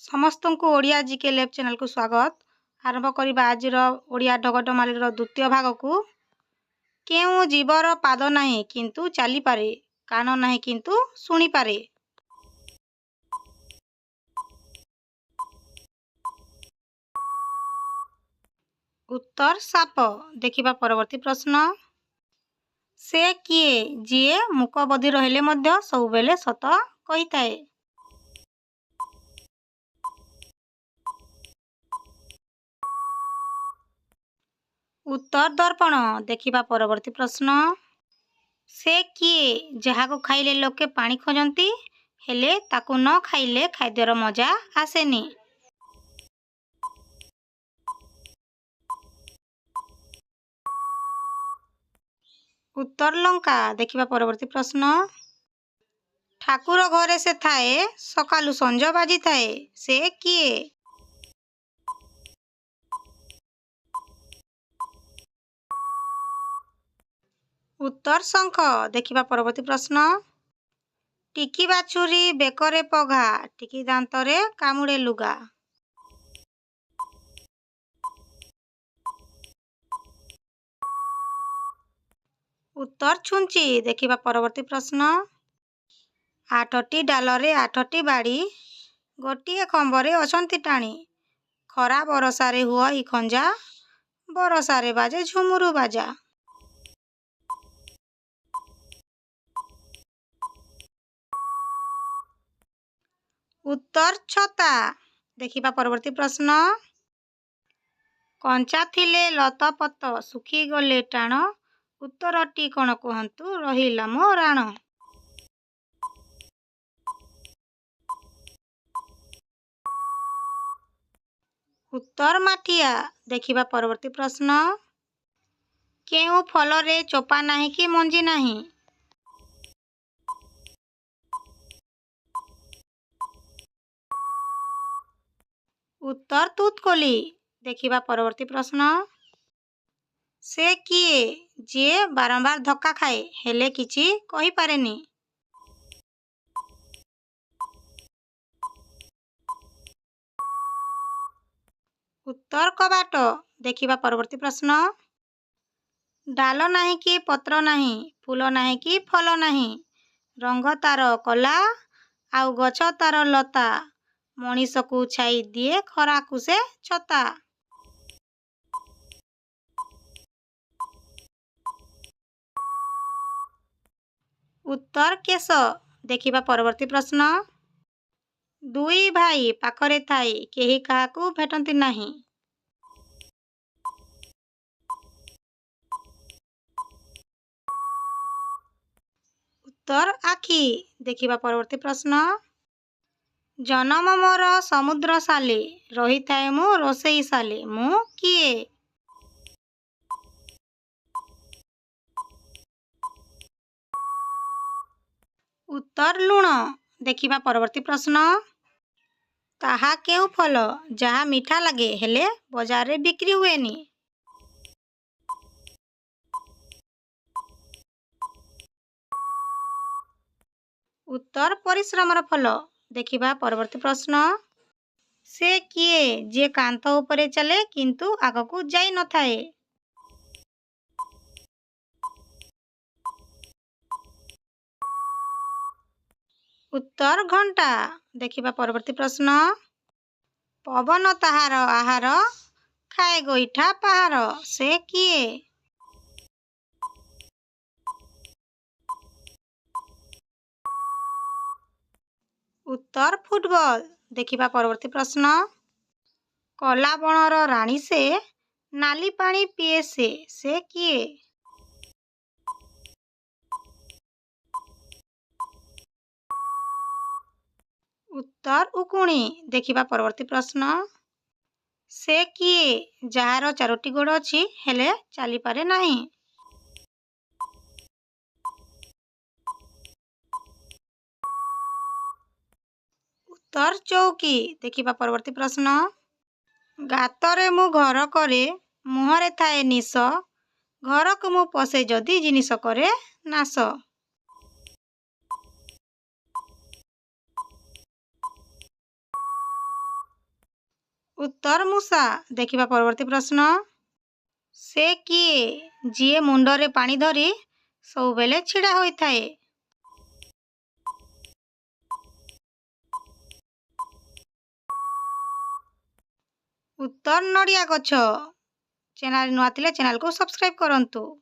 समस्त को Odia GK lab channel को स्वागत। आरंभ करबा आजिर ओडिया ढगटमालीर द्वितीय भाग को। केउ जीवर पाद नाही किंतु चली पारे, कान नाही किंतु सुनी पारे। उत्तर साप। देखिबा परवर्ती प्रश्न। से किए जिए मुक बधिर हेले मध्य सबुबेले सत कहिताए। उत्तर दर्पण। देखिबा परवर्ती प्रश्न। से किए जहाको खाइले लोके पानी खोजंती हेले ताकू न खाइले खाद्यर मजा आसेनी। उत्तर लंका। देखिबा परवर्ती प्रश्न। ठाकुर घरे से थाए सकालू संज बाजी थाए से किए। उत्तर शंख। देखिबा परवर्ती प्रश्न। टिकी बाछुरी बेकरे पघा टिकी दांतरे कामुड़े लुगा। उत्तर छुंची। देखिबा परवर्ती प्रश्न। आठटी डालरे आठटी बाड़ी गोटिए खंबरे अछंती टाणी खरा बरसारे हुआ इ खंजा बरसारे बाजे झुमुरु बाजा। उत्तर छता। देखिबा परवर्ती प्रश्न। कंचा थिले लत पत सुखी गले टाण उत्तरटी कण कहंतु रहिला मो राण। उत्तर माठिया। देखिबा परवर्ती प्रश्न। केउ फलरे चोपा नाही कि मंजी नाही। उत्तर तुतकोली। देखिबा परवर्ती प्रश्न। से किए जे बारंबार धक्का खाए हेले किछि कहि पारेनी। उत्तर कबाट। देखिबा परवर्ती प्रश्न। डाल नाही कि पत्र नाही फूल नाही कि फल नाही रंग तार कला आउ गछ तार लता मनीष को छाई दिए खरा को से छता। उत्तर केश। देखिबा परवर्ती प्रश्न। दुई भाई पाखरे थाई केही काहाकू भेटंती नाही। उत्तर आखि। देखिबा परवर्ती प्रश्न। जन्म मोर समुद्र साले रही थाए मु रोसेई साले मु किए। उत्तर लुण। देखिबा परवर्ती प्रश्न। ताहा केउ फल जहा मीठा लगे हेले बाजार रे बिक्री हुएनी। उत्तर परिश्रमर फल। देखिबा परवर्ती प्रश्न। से किए जे कांत उपरे चले किंतु आगकू जाई न थाए। उत्तर घंटा। देखिबा परवर्ती प्रश्न। पवन ताहार आहार खाए गोईठा पहाड़ से किए। उत्तर फुटबल। देखिबा परवर्ती प्रश्न। कला बणर राणी से नाली पानी पिए से किए। उत्तर उकुणी। देखिबा परवर्ती प्रश्न। से किए जार चारोटी गोड़ अछि हेले चली पारे नाही। उत्तर चौकी। देखिबा परवर्ती प्रश्न। गातरे मु घर करे मुहरे थाए निश घर को मु पसे जदि जिनिस करे नाश। ଉତ୍ତର ମୂଷା। ଦେଖିବା ପରବର୍ତ୍ତୀ ପ୍ରଶ୍ନ। ସେ କିଏ ଯିଏ ମୁଣ୍ଡରେ ପାଣି ଧରି ସବୁବେଳେ ଛିଡ଼ା ହୋଇଥାଏ? ଉତ୍ତର ନଡ଼ିଆ ଗଛ। ଚ୍ୟାନେଲ ନୂଆ ଥିଲେ ଚ୍ୟାନେଲକୁ ସବସ୍କ୍ରାଇବ୍ କରନ୍ତୁ।